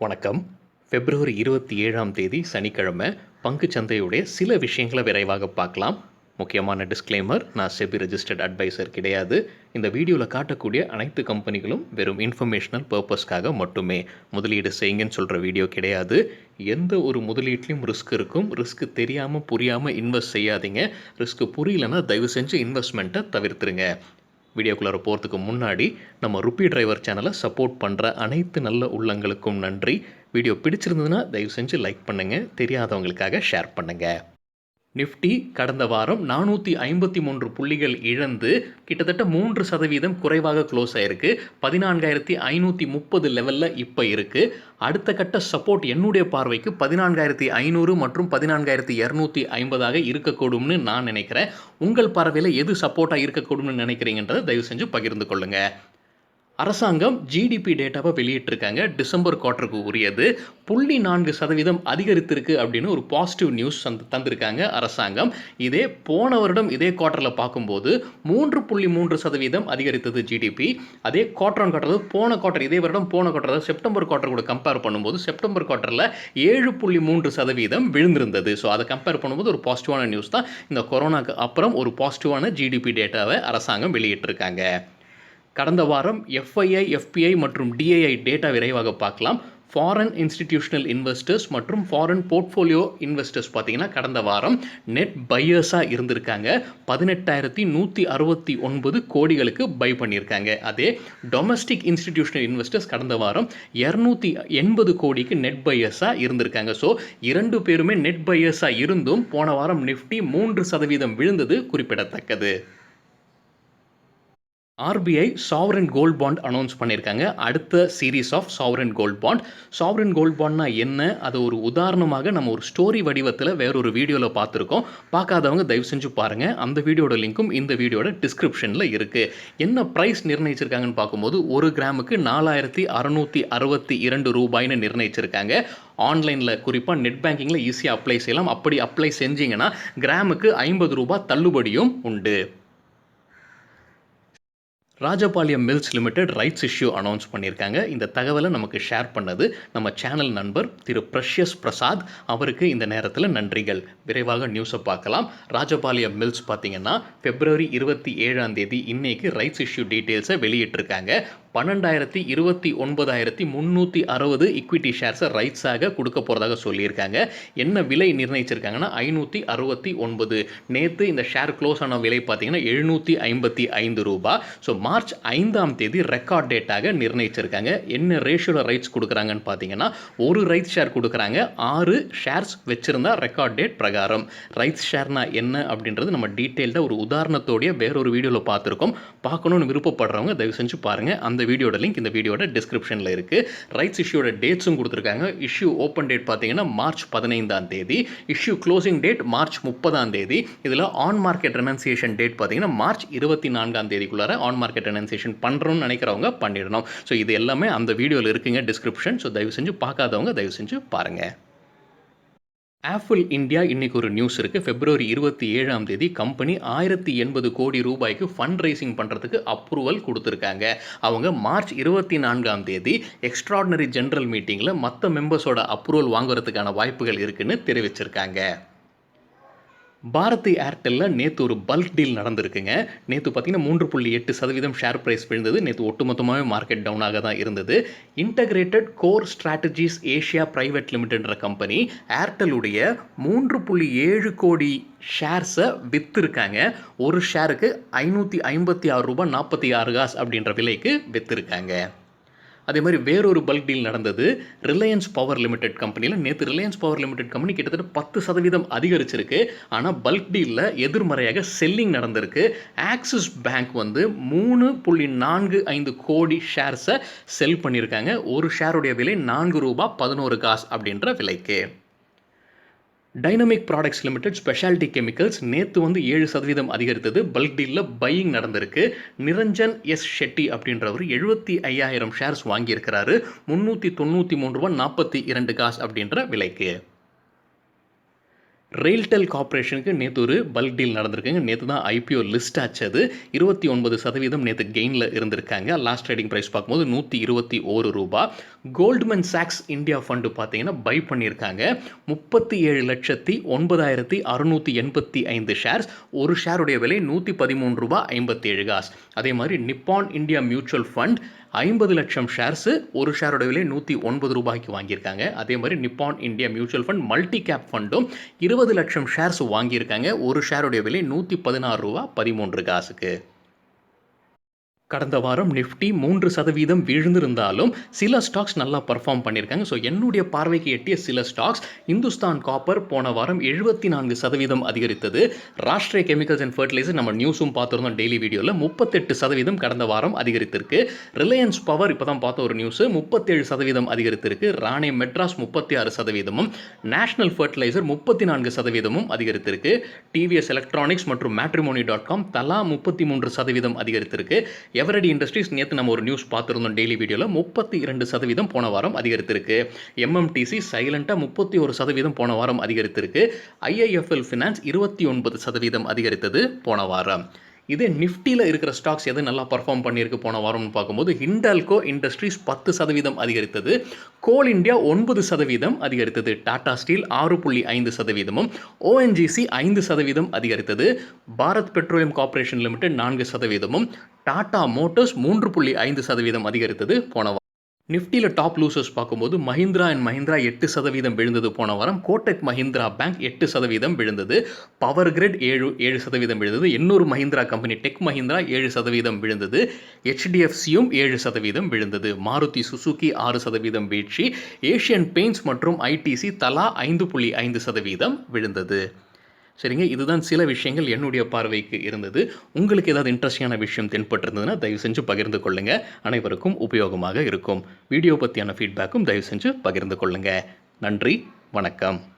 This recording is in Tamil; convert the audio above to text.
வணக்கம். பிப்ரவரி 27ஆம் தேதி சனிக்கிழமை பங்குச் சந்தையுடைய சில விஷயங்கள விரைவாக பார்க்கலாம். முக்கியமான டிஸ்க்ளைமர், நான் செபி ரெஜிஸ்டர்ட் அட்வைசர் கிடையாது. இந்த வீடியோல காட்டக்கூடிய அனைத்து கம்பெனிகளும் வெறும் இன்ஃபர்மேஷனல் பர்ப்பஸ்க்காக மட்டுமே. முதலீடு செய்யுங்கன்னு சொல்ற வீடியோ கிடையாது. எந்த ஒரு முதலீட்லயும் ரிஸ்க் இருக்கும். ரிஸ்க் தெரியாம, புரியாம இன்வெஸ்ட் செய்யாதீங்க. ரிஸ்க் புரியலன்னா தயவு செஞ்சு இன்வெஸ்ட்மெண்ட்டை தவிர்த்துருங்க. வீடியோக்குள்ளார போகிறதுக்கு முன்னாடி நம்ம ருப்பி டிரைவர் சேனலை சப்போர்ட் பண்ணுற அனைத்து நல்ல உள்ளங்களுக்கும் நன்றி. வீடியோ பிடிச்சிருந்ததுன்னா தயவு செஞ்சு லைக் பண்ணுங்கள், தெரியாதவங்களுக்காக ஷேர் பண்ணுங்கள். நிஃப்டி கடந்த வாரம் 453 புள்ளிகள் இழந்து கிட்டத்தட்ட 3% குறைவாக க்ளோஸ் ஆயிருக்கு. 14,530 லெவலில் இப்போ இருக்குது. அடுத்த கட்ட சப்போர்ட் என்னுடைய பார்வைக்கு 14,500 மற்றும் 14,250 இருக்கக்கூடும்னு நான் நினைக்கிறேன். உங்கள் பார்வையில் எது சப்போர்ட்டாக இருக்கக்கூடும்னு நினைக்கிறீங்கன்றதை தயவு செஞ்சு பகிர்ந்து கொள்ளுங்கள். அரசாங்கம் ஜிடிபி டேட்டாவை வெளியிட்டிருக்காங்க. டிசம்பர் குவார்ட்டருக்கு உரியது 0.4% அதிகரித்திருக்கு அப்படின்னு ஒரு பாசிட்டிவ் நியூஸ் தந்திருக்காங்க அரசாங்கம். இதே போன வருடம் இதே குவார்ட்டரில் பார்க்கும்போது 3.3% அதிகரித்தது ஜிடிபி. அதே குவார்ட்டர் ஆன் குவார்ட்டர் போன குவார்ட்டர் இதே வருடம் போன குவார்ட்டர் செப்டம்பர் குவார்ட்டர் கூட கம்பேர் பண்ணும்போது செப்டம்பர் குவார்ட்டரில் 7.3% விழுந்திருந்தது. ஸோ அதை கம்பேர் பண்ணும்போது ஒரு பாசிட்டிவான நியூஸ் தான். இந்த கொரோனாக்கு அப்புறம் ஒரு பாசிட்டிவான ஜிடிபி டேட்டாவை அரசாங்கம் வெளியிட்டிருக்காங்க. கடந்த வாரம் எஃப்ஐஐ, எஃபிஐ மற்றும் டிஐஐ டேட்டா விரைவாக பார்க்கலாம். ஃபாரின் இன்ஸ்டிடியூஷனல் இன்வெஸ்டர்ஸ் மற்றும் ஃபாரின் போர்ட்ஃபோலியோ இன்வெஸ்டர்ஸ் பார்த்தீங்கன்னா கடந்த வாரம் நெட் பையர்ஸாக இருந்திருக்காங்க. 18,169 கோடிகளுக்கு பை பண்ணியிருக்காங்க. அதே டொமஸ்டிக் இன்ஸ்டிடியூஷனல் இன்வெஸ்டர்ஸ் கடந்த வாரம் 280 கோடிக்கு நெட் பையர்ஸாக இருந்திருக்காங்க. ஸோ 2 பேருமே நெட் பையர்ஸாக இருந்தும் போன வாரம் நிஃப்டி 3% விழுந்தது குறிப்பிடத்தக்கது. RBI sovereign gold bond announce பண்ணியிருக்காங்க. அடுத்த series of sovereign gold bond. Sovereign gold பாண்ட்னா என்ன, அது ஒரு உதாரணமாக நம்ம ஒரு ஸ்டோரி வடிவத்தில் வேறொரு வீடியோவில் பார்த்துருக்கோம். பார்க்காதவங்க தயவு செஞ்சு பாருங்கள். அந்த வீடியோட லிங்க்கும் இந்த வீடியோட டிஸ்கிரிப்ஷனில் இருக்குது. என்ன ப்ரைஸ் நிர்ணயிச்சிருக்காங்கன்னு பார்க்கும்போது 1 கிராமுக்கு 4,662 ரூபாய்னு நிர்ணயிச்சிருக்காங்க. ஆன்லைனில் குறிப்பாக நெட் பேங்கிங்கில் ஈஸியாக அப்ளை செய்யலாம். அப்படி அப்ளை செஞ்சீங்கன்னா கிராமுக்கு 50 ரூபாய் தள்ளுபடியும் உண்டு. Rajapalayam Mills Limited rights issue announce பண்ணியிருக்காங்க. இந்த தகவலை நமக்கு ஷேர் பண்ணது நம்ம சேனல் நண்பர் திரு பிரஷ்யஸ் பிரசாத். அவருக்கு இந்த நேரத்தில் நன்றிகள். விரைவாக நியூஸை பார்க்கலாம். ராஜபாளையம் மில்ஸ் பார்த்தீங்கன்னா பிப்ரவரி 27ஆம் தேதி இன்னைக்கு ரைட்ஸ் இஷ்யூ டீட்டெயில்ஸை வெளியிட்டிருக்காங்க. 12,29,360 ஈக்விட்டி ஷேர்ஸை ரைட்ஸாக கொடுக்க போகிறதாக சொல்லியிருக்காங்க. என்ன விலை நிர்ணயிச்சிருக்காங்கன்னா 569. நேற்று இந்த ஷேர் க்ளோஸ் ஆன விலை பார்த்தீங்கன்னா 755 ரூபாய். ஸோ மார்ச் 5ஆம் தேதி ரெக்கார்ட் டேட்டாக நிர்ணயிச்சிருக்காங்க. என்ன ரேஷியோவில் ரைட்ஸ் கொடுக்குறாங்கன்னு பார்த்தீங்கன்னா ஒரு ரைட்ஸ் ஷேர் கொடுக்குறாங்க. 6 ஷேர்ஸ் வச்சிருந்தா ரெக்கார்ட் டேட் பிரகாரம். ரைட்ஸ் ஷேர்னா என்ன அப்படின்றது நம்ம டீட்டெயில்டாக ஒரு உதாரணத்தோடைய வேறொரு வீடியோவில் பார்த்துருக்கோம். பார்க்கணுன்னு விருப்பப்படுறவங்க தயவு செஞ்சு பாருங்கள். அந்த வீடியோட லிங்க் இந்த வீடியோட டிஸ்கிரிப்ஷனில் இருக்குது. ரைட்ஸ் இஷ்யூட டேட்ஸும் கொடுத்துருக்காங்க. இஷ்யூ ஓப்பன் டேட் பார்த்தீங்கன்னா மார்ச் 15ஆம் தேதி. இஷ்யூ க்ளோசிங் டேட் மார்ச் 30ஆம் தேதி. இதில் ஆன் மார்க்கெட் ரெனன்சியேஷன் டேட் பார்த்தீங்கன்னா மார்ச் 24ஆம் தேதிக்குள்ளார ஆன் மார்க்கெட் ரெனன்சியேஷன் பண்ணுறோன்னு நினைக்கிறவங்க பண்ணிடணும். ஸோ இது எல்லாமே அந்த வீடியோவில் இருக்குங்க டிஸ்கிரிப்ஷன். ஸோ தயவு செஞ்சு பார்க்காதவங்க தயவு செஞ்சு பாருங்கள். ஆப்பிள் இந்தியா இன்னைக்கு ஒரு நியூஸ் இருக்குது. பிப்ரவரி 27ஆம் தேதி கம்பெனி 1080 கோடி ரூபாய்க்கு ஃபண்ட் ரைசிங் பண்ணுறதுக்கு அப்ரூவல் கொடுத்துருக்காங்க. அவங்க மார்ச் 24ஆம் தேதி எக்ஸ்ட்ராடினரி ஜெனரல் மீட்டிங்கில் மற்ற மெம்பர்ஸோட அப்ரூவல் வாங்குறதுக்கான வாய்ப்புகள் இருக்குன்னு தெரிவிச்சிருக்காங்க. பாரதி ஏர்டெல்லில் நேற்று ஒரு பல்க் டீல் நடந்திருக்குங்க. நேற்று பார்த்தீங்கன்னா 3.8% ஷேர் ப்ரைஸ் விழுந்தது. நேற்று ஒட்டுமொத்தமாகவே மார்க்கெட் டவுனாக தான் இருந்தது. Integrated core strategies Asia private லிமிடெட்ன்ற கம்பெனி ஏர்டெல்லுடைய 3.7 கோடி ஷேர்ஸை விற்றுருக்காங்க. ஒரு ஷேருக்கு 556 ரூபாய் 46 காசு அப்படின்ற விலைக்கு விற்றுருக்காங்க. அதே மாதிரி வேறொரு பல்க் டீல் நடந்தது. ரிலையன்ஸ் பவர் லிமிடெட் கம்பெனியில் நேற்று ரிலையன்ஸ் பவர் லிமிடெட் கம்பெனி கிட்டத்தட்ட 10% அதிகரிச்சிருக்கு. ஆனால் பல்க் டீலில் எதிர்மறையாக செல்லிங் நடந்திருக்கு. ஆக்சிஸ் பேங்க் 3.45 கோடி ஷேர்ஸை செல் பண்ணியிருக்காங்க. ஒரு ஷேருடைய விலை 4 ரூபாய் 11 காசு அப்படின்ற விலைக்கு. Dynamic products limited speciality chemicals நேற்று 7% அதிகரித்தது. பல்க் டீலில் பையிங் நடந்திருக்கு. நிரஞ்சன் எஸ் ஷெட்டி அப்படின்றவர் 75,000 ஷேர்ஸ் வாங்கியிருக்கிறாரு. 393 ரூபாய் 42 காசு அப்படின்ற விலைக்கு. ரெயில்டெல் கார்ப்பரேஷனுக்கு நேற்று ஒரு பல்க் டீல் நடந்திருக்குங்க. நேற்று தான் ஐபிஓ லிஸ்ட் ஆச்சு. அது 29% நேற்று கெயினில் இருந்திருக்காங்க. லாஸ்ட் ட்ரேடிங் ப்ரைஸ் பார்க்கும்போது ₹121. கோல்ட்மேன் சாக்ஸ் இந்தியா ஃபண்டு பார்த்தீங்கன்னா பை பண்ணியிருக்காங்க. 37,09,685 ஷேர்ஸ். ஒரு ஷேருடைய விலை ₹113.57. அதே மாதிரி நிப்பான் இந்தியா மியூச்சுவல் ஃபண்ட் 50 லட்சம் ஷேர்ஸு. ஒரு ஷேரோட விலை ₹109 வாங்கியிருக்காங்க. அதே மாதிரி Nippon India mutual fund multi cap ஃபண்டும் 20 லட்சம் ஷேர்ஸ் வாங்கியிருக்காங்க. ஒரு ஷேருடைய விலை ₹116.13. கடந்த வாரம் நிஃப்டி 3% வீழ்ந்திருந்தாலும் சில ஸ்டாக்ஸ் நல்லா பர்ஃபார்ம் பண்ணியிருக்காங்க. ஸோ என்னுடைய பார்வைக்கு எட்டிய சில ஸ்டாக்ஸ், இந்துஸ்தான் காப்பர் போன வாரம் 74% அதிகரித்தது. ராஷ்ட்ரிய கெமிக்கல்ஸ் அண்ட் ஃபர்டிலைசர் நம்ம நியூஸும் பார்த்துருந்தோம் டெய்லி வீடியோவில், 38% கடந்த வாரம் அதிகரித்திருக்கு. ரிலையன்ஸ் பவர் இப்போ தான் பார்த்த ஒரு நியூஸு, 37% அதிகரித்திருக்கு. ராணே மெட்ராஸ் 36%, நேஷனல் ஃபர்டிலைசர் 34% அதிகரித்திருக்கு. டிவிஎஸ் எலக்ட்ரானிக்ஸ் மற்றும் மேட்ரிமோனி.com தலா 33% அதிகரித்திருக்கு. எவரடி இண்டஸ்ட்ரீஸ் நேற்று நம்ம ஒரு நியூஸ் பார்த்துருந்தோம் டெய்லி வீடியோவில், 32% போன வாரம் அதிகரித்திருக்கு. எம்எம்டிசி சைலண்டாக 31% போன வாரம் அதிகரித்திருக்கு. ஐஐஎஃப்எல் ஃபினான்ஸ் 29% அதிகரித்தது போன வாரம். இதே நிஃப்டியில் இருக்கிற ஸ்டாக்ஸ் எது நல்லா பர்ஃபார்ம் பண்ணியிருக்கு போன வாரம்னு பார்க்கும்போது, ஹிண்டால்கோ இண்டஸ்ட்ரீஸ் 10% அதிகரித்தது. கோல் இந்தியா 9% அதிகரித்தது. டாடா ஸ்டீல் 6.5%, ஓஎன்ஜிசி 5% அதிகரித்தது. Bharat petroleum corporation limited 4%, Tata Motors 3.5% அதிகரித்தது போன வாரம். நிஃப்டியில் டாப் லூசர்ஸ் பார்க்கும்போது மஹிந்திரா அண்ட் மஹிந்திரா 8% விழுந்தது போன வாரம். கோட்டக் மஹிந்திரா பேங்க் 8% விழுந்தது. பவர் கிரிட் 7% விழுந்தது. இன்னொரு மஹிந்திரா கம்பெனி டெக் மஹிந்திரா 7% விழுந்தது. HDFCயும் 7% விழுந்தது. மாருதி சுசுகி 6% வீழ்ச்சி. ஏஷியன் பெயிண்ட்ஸ் மற்றும் ஐடிசி தலா 5.5% விழுந்தது. சரிங்க, இதுதான் சில விஷயங்கள் என்னுடைய பார்வைக்கு இருந்தது. உங்களுக்கு ஏதாவது இன்ட்ரெஸ்டிங்கான விஷயம் தென்பட்டிருந்ததுன்னா தயவு செஞ்சு பகிர்ந்து கொள்ளுங்கள். அனைவருக்கும் உபயோகமாக இருக்கும். வீடியோ பற்றியான ஃபீட்பேக்கும் தயவு செஞ்சு பகிர்ந்து கொள்ளுங்கள். நன்றி, வணக்கம்.